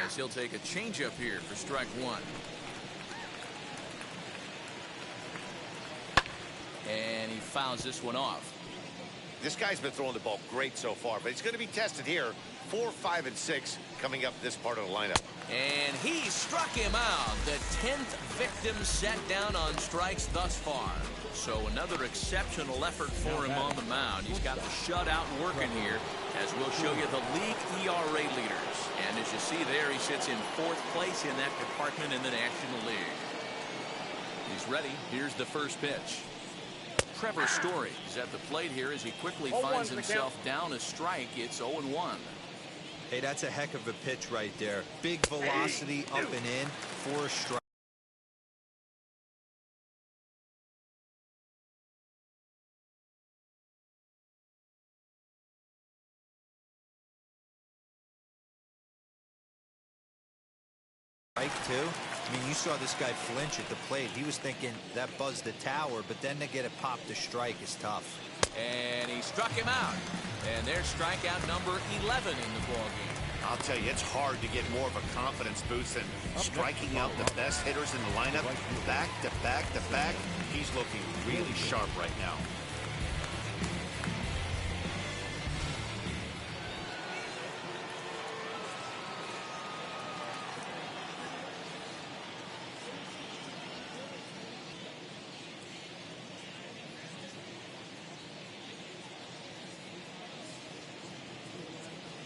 as he'll take a changeup here for strike one. And he fouls this one off. This guy's been throwing the ball great so far, but he's going to be tested here. 4, 5, and 6 coming up this part of the lineup. And he struck him out. The 10th victim set down on strikes thus far. So another exceptional effort for him on the mound. He's got the shutout working here, as we'll show you the league ERA leaders. And as you see there, he sits in 4th place in that department in the National League. He's ready. Here's the first pitch. Trevor Story is at the plate here as he quickly finds himself down a strike. It's 0-1. Hey, that's a heck of a pitch right there. Big velocity up and in for a strike. Strike two. I mean, you saw this guy flinch at the plate. He was thinking that buzzed the tower, but then to get it popped to strike is tough. And he struck him out. And there's strikeout number 11 in the ballgame. I'll tell you, it's hard to get more of a confidence boost than striking out the best hitters in the lineup back to back to back. He's looking really sharp right now.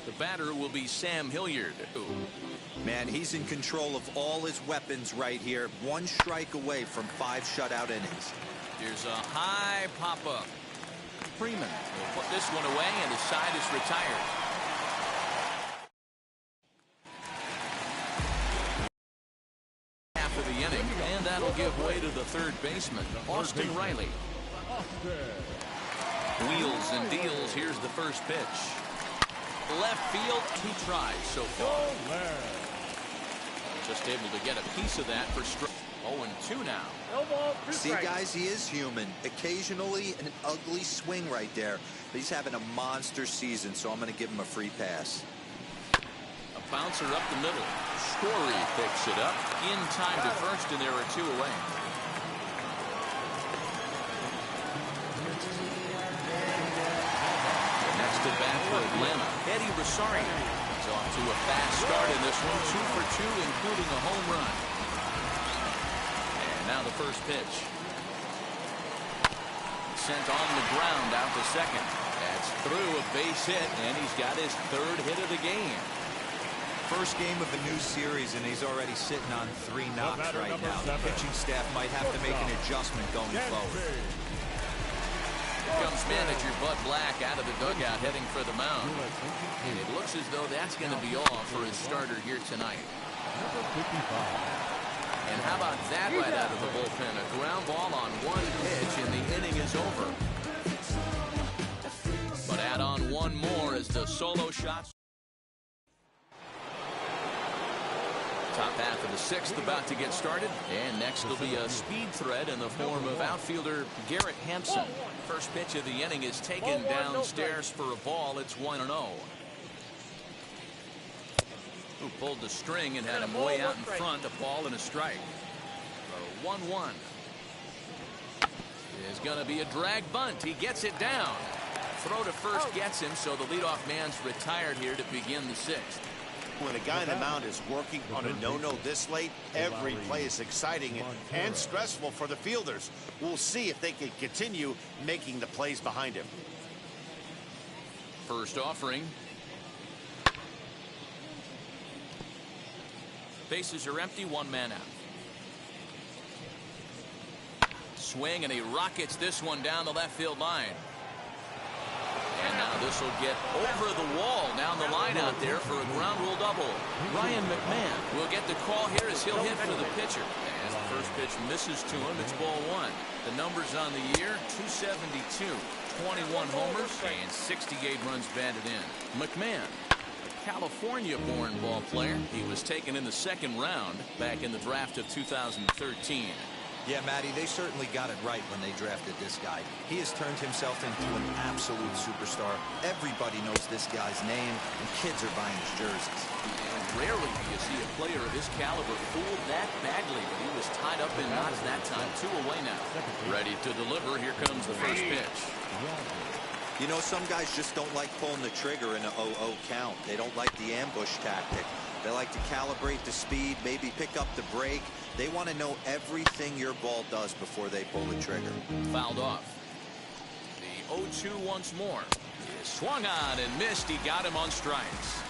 The batter will be Sam Hilliard. Man, he's in control of all his weapons right here. 1 strike away from 5 shutout innings. Here's a high pop-up. Freeman will put this one away, and the side is retired. Half of the inning, and that'll give way to the third baseman, Austin Riley. Wheels and deals. Here's the first pitch. Left field, he tries so far. Just able to get a piece of that for strike. 0-2 now. See, guys, he is human. Occasionally an ugly swing right there. But he's having a monster season, so I'm going to give him a free pass. A bouncer up the middle. Story picks it up in time to first, and there are 2 away. To bat for Atlanta, Eddie Rosario is off to a fast start in this one, 2 for 2, including a home run. And now the first pitch. Sent on the ground out to second. That's through a base hit, and he's got his 3rd hit of the game. First game of a new series, and he's already sitting on 3 knocks right now. The pitching staff might have to make an adjustment going forward. Comes manager Bud Black out of the dugout heading for the mound. And it looks as though that's going to be all for his starter here tonight. And how about that right out of the bullpen? A ground ball on 1 pitch and the inning is over. But add on 1 more as the solo shots. Top half of the 6th about to get started, and next will be a speed threat in the form of outfielder Garrett Hampson. First pitch of the inning is taken downstairs for a ball. It's 1-0. Who pulled the string and had him way out in front. A ball and a strike. 1-1 is going to be a drag bunt. He gets it down. Throw to first gets him, so the leadoff man's retired here to begin the 6th. When a guy on the mound is working on a no-no this late, every play is exciting and stressful for the fielders. We'll see if they can continue making the plays behind him. First offering. Bases are empty, 1 man out. Swing, and he rockets this one down the left field line. And now this will get over the wall down the line out there for a ground rule double. Ryan McMahon will get the call here as he'll hit for the pitcher. And the first pitch misses to him. It's ball 1. The numbers on the year, 272, 21 homers, and 68 runs batted in. McMahon, a California-born ball player. He was taken in the 2nd round back in the draft of 2013. Yeah, Matty, they certainly got it right when they drafted this guy. He has turned himself into an absolute superstar. Everybody knows this guy's name, and kids are buying his jerseys. And Rarely do you see a player of his caliber fooled that badly, but he was tied up in knots that time. 2 away now. Ready to deliver. Here comes the first pitch. You know, some guys just don't like pulling the trigger in an 0-0 count. They don't like the ambush tactic. They like to calibrate the speed, maybe pick up the break. They want to know everything your ball does before they pull the trigger. Fouled off. The 0-2 once more. He swung on and missed. He got him on strikes.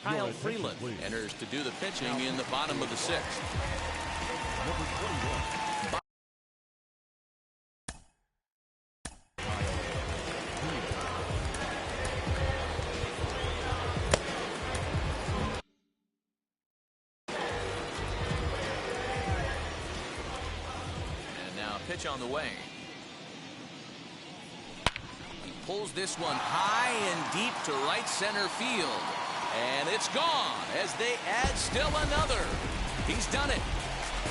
Kyle Freeland enters to do the pitching in the bottom of the 6th. Number 21. Pitch on the way. He pulls this one high and deep to right center field. And it's gone as they add still another. He's done it.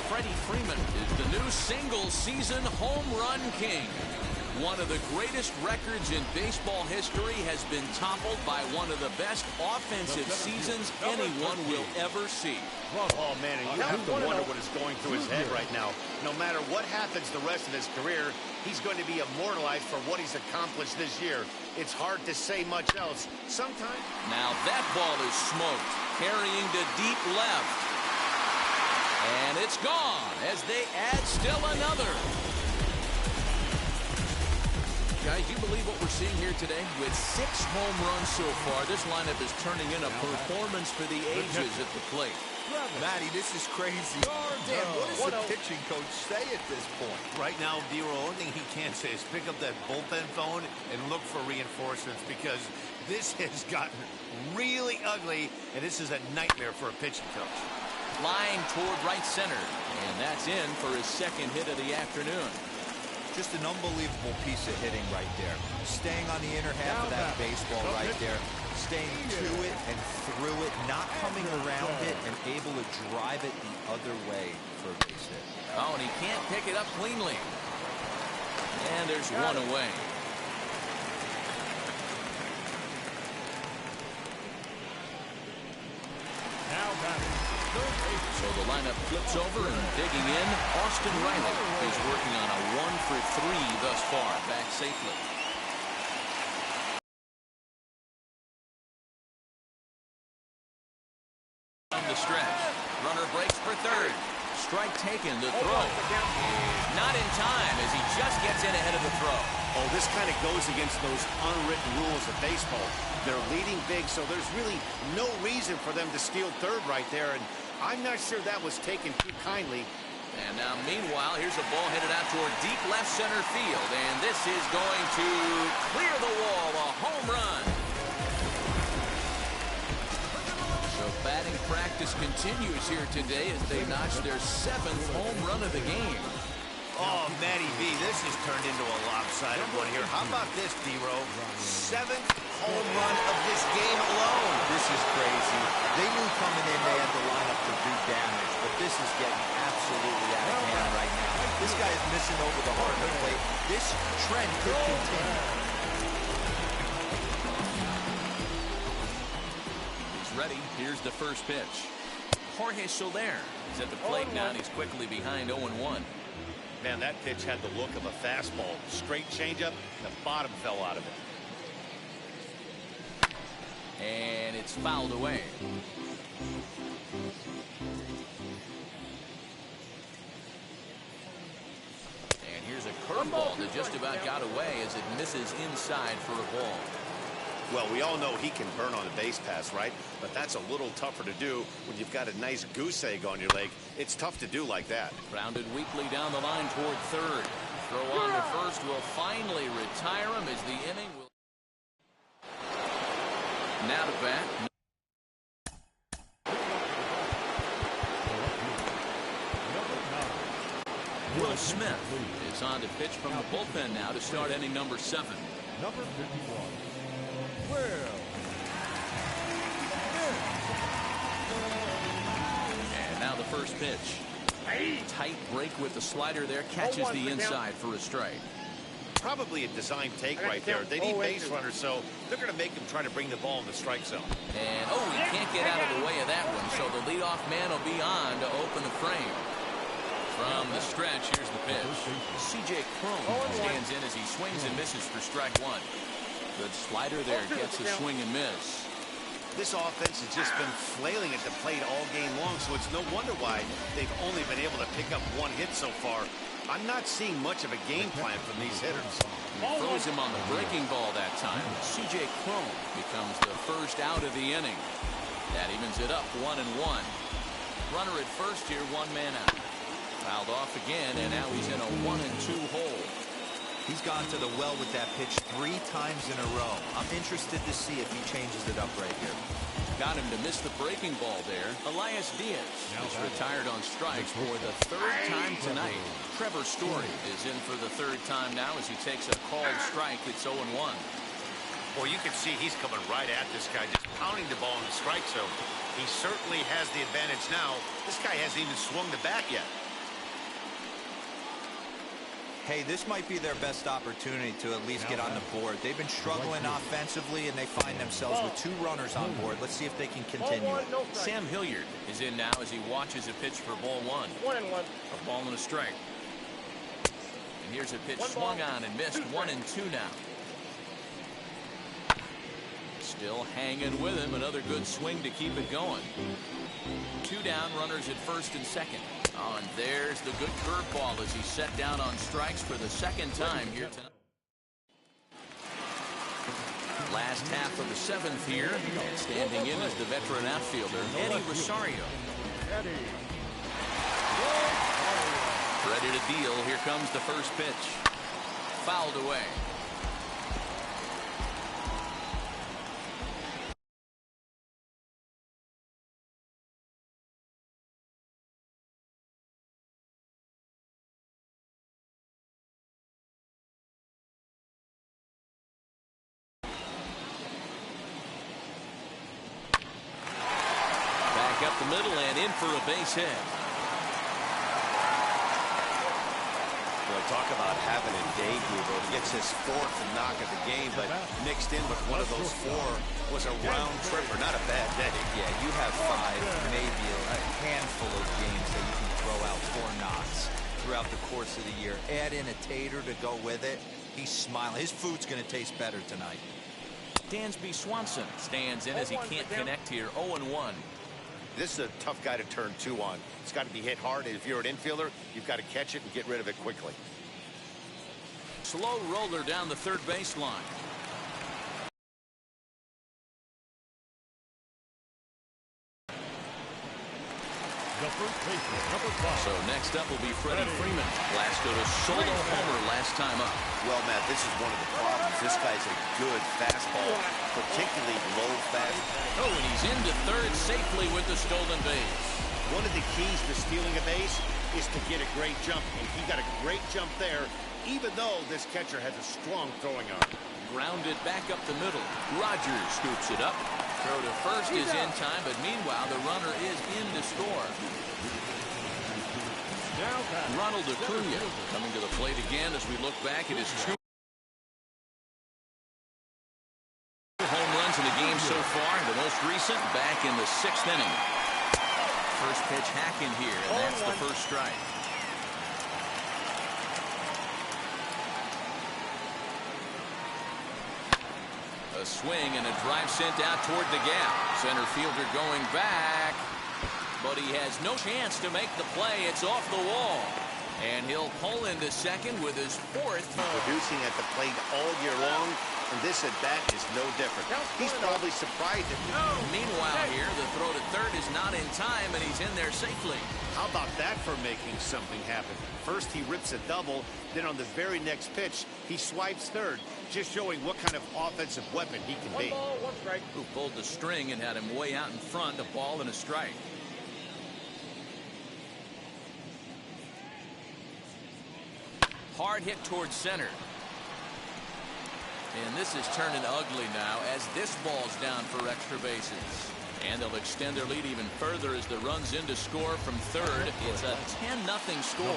Freddie Freeman is the new single-season home run king. One of the greatest records in baseball history has been toppled by one of the best offensive seasons anyone will ever see. Oh, man, and you have to wonder what is going through his head right now. No matter what happens the rest of his career, he's going to be immortalized for what he's accomplished this year. It's hard to say much else. Sometimes. Now that ball is smoked, carrying to deep left. And it's gone as they add still another. Guys, do you believe what we're seeing here today? With 6 home runs so far, this lineup is turning in a performance for the ages at the plate. Matty, this is crazy. Dan, what does the pitching coach say at this point? Right now, the only thing he can say is pick up that bullpen phone and look for reinforcements, because this has gotten really ugly, and this is a nightmare for a pitching coach. Flying toward right center, and that's in for his 2nd hit of the afternoon. Just an unbelievable piece of hitting right there. Staying on the inner half of that baseball right there. Staying to it and through it, not coming around it, and able to drive it the other way for a base hit. Oh, and he can't pick it up cleanly. And there's one away. Now batting. So the lineup flips over, and digging in, Austin Riley is working on a 1-for-3 thus far, back safely. On the stretch, runner breaks for 3rd. Strike taken, the throw. Not in time as he just gets in ahead of the throw. Oh, this kind of goes against those unwritten rules of baseball. They're leading big, so there's really no reason for them to steal 3rd right there, and I'm not sure that was taken too kindly. And now, meanwhile, here's a ball headed out toward deep left center field, and this is going to clear the wall, a home run. So batting practice continues here today as they notch their 7th home run of the game. Oh, Matty B, this has turned into a lopsided one here. How about this, D-Row? 7th home run of this game alone. This is crazy. They knew coming in they had to line up to do damage, but this is getting absolutely out of hand right now. This guy is missing over the heart of the plate. This trend could continue. He's ready. Here's the first pitch. Jorge Soler is at the plate now, and he's quickly behind 0-1. Man, that pitch had the look of a fastball. Straight changeup, the bottom fell out of it. And it's fouled away. And here's a curveball that just about got away as it misses inside for a ball. Well, we all know he can burn on a base pass, right? But that's a little tougher to do when you've got a nice goose egg on your leg. It's tough to do like that. Grounded weakly down the line toward 3rd. Throw on to 1st will finally retire him as the inning will. Now to bat. Will Smith is on to pitch from the bullpen now to start inning number 7. Number 51. And now the first pitch. Tight break with the slider there, catches the inside for a strike. Probably a design take right there. They need base runners, so they're going to make him try to bring the ball in the strike zone. And, he can't get out of the way of that one, so the leadoff man will be on to open the frame. From the stretch, here's the pitch. C.J. Cron stands in as he swings and misses for strike one. Good slider there, gets a swing and miss. This offense has just been flailing at the plate all game long, so it's no wonder why they've only been able to pick up one hit so far. I'm not seeing much of a game plan from these hitters. He throws him on the breaking ball that time. C.J. Cron becomes the first out of the inning. That evens it up 1-1. Runner at first here, one man out. Fouled off again, and now he's in a 1-2 hole. He's gone to the well with that pitch 3 times in a row. I'm interested to see if he changes it up right here. Got him to miss the breaking ball there. Elias Diaz is retired on strikes for the 3rd time tonight. Trevor Story is in for the 3rd time now as he takes a called strike. It's 0-1. Well, you can see he's coming right at this guy, just pounding the ball in the strike zone. He certainly has the advantage now. This guy hasn't even swung the bat yet. Hey, this might be their best opportunity to at least get on the board. They've been struggling offensively, and they find themselves with 2 runners on board. Let's see if they can continue it. Sam Hilliard is in now as he watches a pitch for ball 1. 1-1. A ball and a strike. And here's a pitch swung on and missed. 1-2 now. Still hanging with him. Another good swing to keep it going. 2 down, runners at first and second. Oh, and there's the good curveball as he's set down on strikes for the 2nd time here tonight. Last half of the 7th here. And standing in is the veteran outfielder, Eddie Rosario. Ready to deal. Here comes the first pitch. Fouled away. Up the middle and in for a base hit. Well, talk about having a day, Hugo. He gets his 4th knock of the game, but mixed in with one of those 4 was a round tripper. Not a bad day. Yeah, you have 5, maybe a handful of games that you can throw out 4 knocks throughout the course of the year. Add in a tater to go with it. He's smiling. His food's going to taste better tonight. Dansby Swanson stands in as he can't connect here. 0-1. This is a tough guy to turn 2 on. It's got to be hit hard. If you're an infielder, you've got to catch it and get rid of it quickly. Slow roller down the 3rd baseline. So next up will be Freddie Freeman. Blasted a solo homer last time up. Well, Matt, this is one of the problems. This guy's a good fastball, particularly low fastball. Oh, and he's into 3rd safely with the stolen base. One of the keys to stealing a base is to get a great jump, and he got a great jump there, even though this catcher has a strong throwing arm. Grounded back up the middle. Rogers scoops it up. Throw to first is in time, but meanwhile the runner is in to score. Ronald Acuna coming to the plate again as we look back at his 2 home runs in the game so far. The most recent back in the 6th inning. First pitch hacking here, and that's the first strike. A swing and a drive sent out toward the gap. Center fielder going back, but he has no chance to make the play. It's off the wall, and he'll pull into second with his 4th. Producing at the plate all year long, and this at bat is no different. He's probably surprised at you. Meanwhile here, the throw to 3rd is not in time, and he's in there safely. How about that for making something happen? First he rips a double, then on the very next pitch he swipes 3rd, just showing what kind of offensive weapon he can be. 1 ball, 1 strike. Who pulled the string and had him way out in front, a ball and a strike. Hard hit towards center. And this is turning ugly now as this ball's down for extra bases. And they'll extend their lead even further as the run's in to score from 3rd. It's a 10-0 score.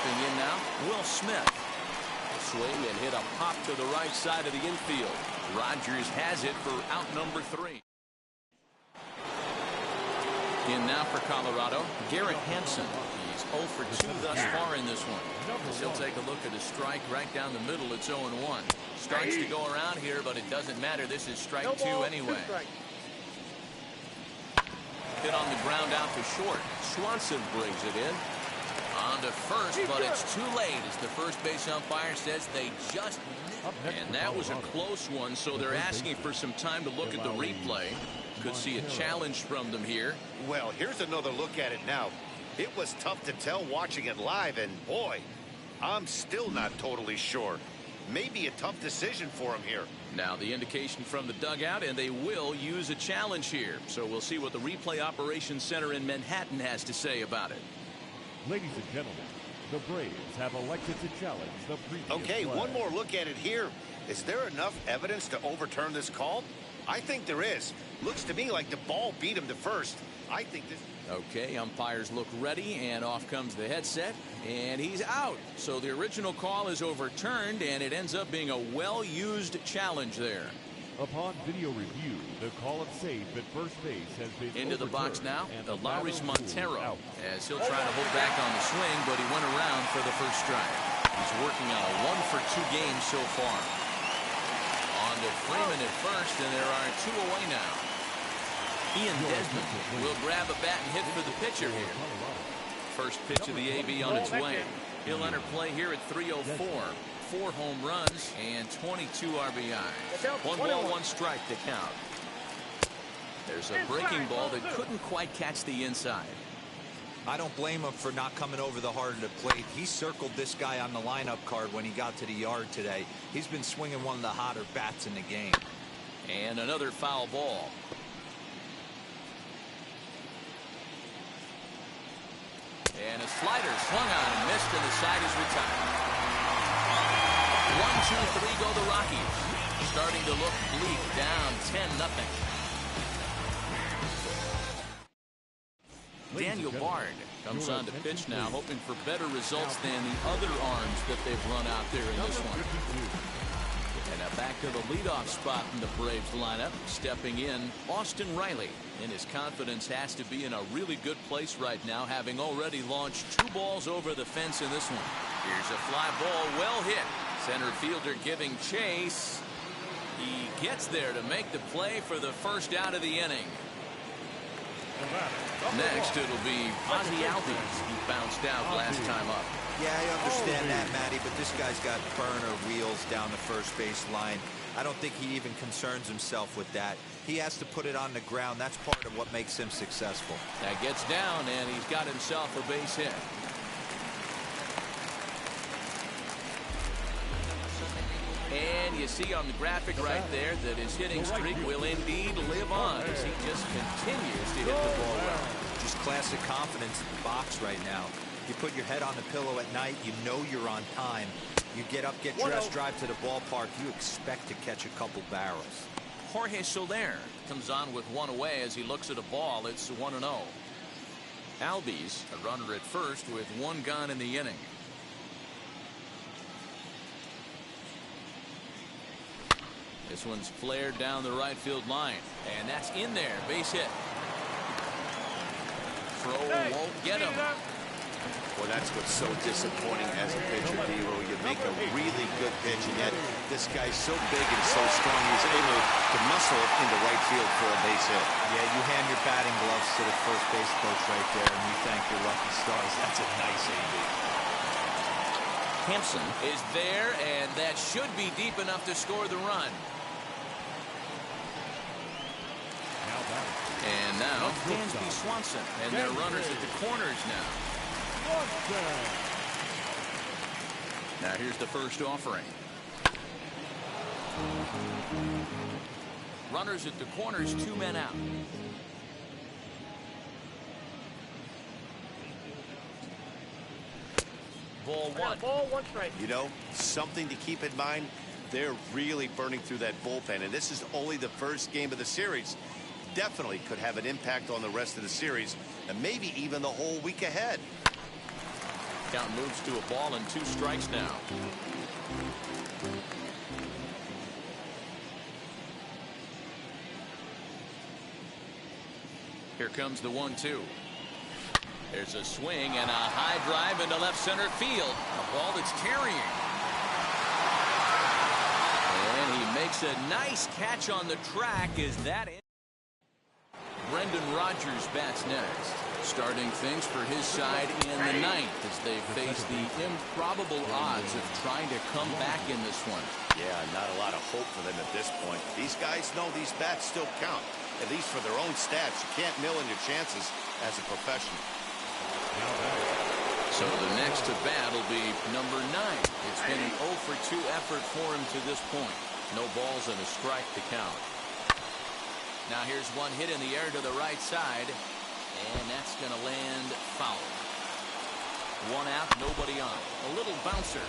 Stepping in now, Will Smith. Swing and hit a pop to the right side of the infield. Rogers has it for out number 3. In now for Colorado, Garrett Hampson. He's 0 for 2 thus far in this one. As he'll take a look at a strike right down the middle. It's 0-1. Starts to go around here, but it doesn't matter. This is strike 2 anyway. Hit on the ground out to short. Swanson brings it in. On to first, but it's too late as the first base umpire says they just missed. And that was a close one, so they're asking for some time to look at the replay. Could see a challenge from them here. Well, here's another look at it now. It was tough to tell watching it live, and boy, I'm still not totally sure. Maybe a tough decision for him here. Now the indication from the dugout, and they will use a challenge here. So we'll see what the replay operations center in Manhattan has to say about it. Ladies and gentlemen, the Braves have elected to challenge the previous Okay, play. one more look at it here. Is there enough evidence to overturn this call? I think there is. Looks to me like the ball beat him to first. I think this... Okay, umpires look ready, and off comes the headset, and he's out. So the original call is overturned, and it ends up being a well-used challenge there. Upon video review, the call of safe at first base has been Into the box now, and Lowry's batter Montero, ruled out. as he'll try to hold back on the swing, but he went around for the first strike. He's working on a 1 for 2 game so far. On to Freeman at first, and there are 2 away now. Ian Desmond will grab a bat and hit for the pitcher here. First pitch of the AB on its way. He'll enter play here at 3:04. 4 home runs and 22 RBI. 1 ball, 1 strike to count. There's a breaking ball that couldn't quite catch the inside. I don't blame him for not coming over the heart of the plate. He circled this guy on the lineup card when he got to the yard today. He's been swinging one of the hotter bats in the game. And another foul ball. And a slider swung on and missed, and the side is retired. 1, 2, 3 go the Rockies. Starting to look bleak, down 10-0. Daniel Bard comes on to pitch now, hoping for better results than the other arms that they've run out there in this one. And now back to the leadoff spot in the Braves lineup. Stepping in, Austin Riley. And his confidence has to be in a really good place right now, having already launched 2 balls over the fence in this one. Here's a fly ball, well hit. Center fielder giving chase. He gets there to make the play for the first out of the inning. Next, it'll be Ozzie Albies. He bounced out last time up. Yeah, I understand that, Matty, but this guy's got burner wheels down the first base line. I don't think he even concerns himself with that. He has to put it on the ground. That's part of what makes him successful. That gets down, and he's got himself a base hit. And you see on the graphic right there that his hitting streak will indeed live on as he just continues to hit the ball well. Just classic confidence in the box right now. You put your head on the pillow at night, you know you're on time. You get up, get dressed, drive to the ballpark, you expect to catch a couple barrels. Jorge Soler comes on with 1 away as he looks at a ball. It's 1-0. Albies, a runner at first with 1 gone in the inning. This one's flared down the right field line, and that's in there. Base hit. Throw won't get him. Well, that's what's so disappointing as a pitcher, Dero. You make a really good pitch, and yet this guy's so big and so strong, he's able to muscle it into right field for a base hit. Yeah, you hand your batting gloves to the first base coach right there, and you thank your lucky stars. That's a nice AB. Hampson is there, and that should be deep enough to score the run. And now Dansby Swanson, and they're runners at the corners now. Now here's the first offering. Runners at the corners, 2 men out. Ball 1. Ball 1 strike. You know, something to keep in mind, they're really burning through that bullpen, and this is only the first game of the series. Definitely could have an impact on the rest of the series, and maybe even the whole week ahead. Count moves to a ball and 2 strikes now. Here comes the 1-2. There's a swing and a high drive into left center field. A ball that's carrying. And he makes a nice catch on the track. Is that it? Brendan Rodgers bats next, starting things for his side in the 9th as they face the improbable odds of trying to come back in this one. Yeah, not a lot of hope for them at this point. These guys know these bats still count, at least for their own stats. You can't mill in your chances as a professional. So the next at bat will be number 9. It's been an 0 for 2 effort for him to this point. No balls and a strike to count. Now here's one hit in the air to the right side, and that's going to land foul. 1 out, nobody on. A little bouncer.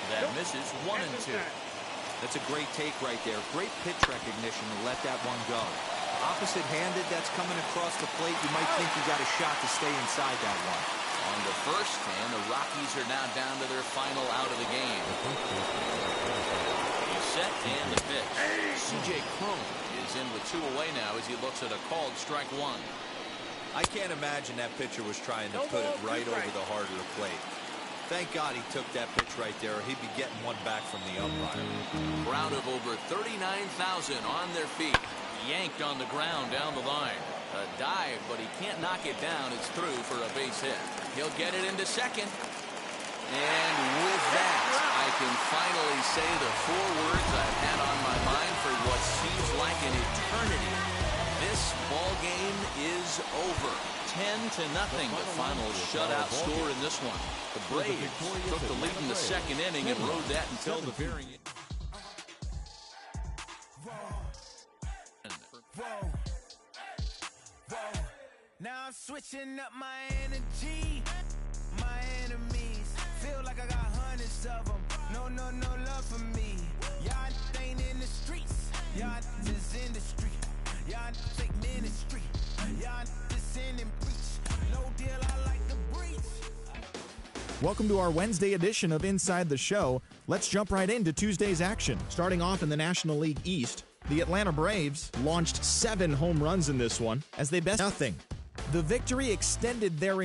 That misses. 1-2. That's a great take right there. Great pitch recognition to let that one go. Opposite-handed, that's coming across the plate. You might think you got a shot to stay inside that one. On the first, and the Rockies are now down to their final out of the game. He's set, and the pitch. C.J. Cron is in with 2 away now as he looks at a called strike 1. I can't imagine that pitcher was trying to put it right over the heart of the plate. Thank God he took that pitch right there, or he'd be getting one back from the umpire. Crowd of over 39,000 on their feet. Yanked on the ground down the line. A dive, but he can't knock it down. It's through for a base hit. He'll get it into second. And with that, I can finally say the 4 words I've had on my mind for what seems like an eternity. This ball game is over. 10-0, the final shutout score in this one. The Braves took the lead in the 2nd inning and rode that until the very end. Now I'm switching up my energy. My enemies feel like I got hundreds of them. No love for me. Y'all ain't in the streets. Y'all just in the street. Y'all take ministry. Y'all just sin and preach. No deal, I like the breach. Welcome to our Wednesday edition of Inside the Show. Let's jump right into Tuesday's action. Starting off in the National League East, the Atlanta Braves launched 7 home runs in this one as they best nothing. The victory extended their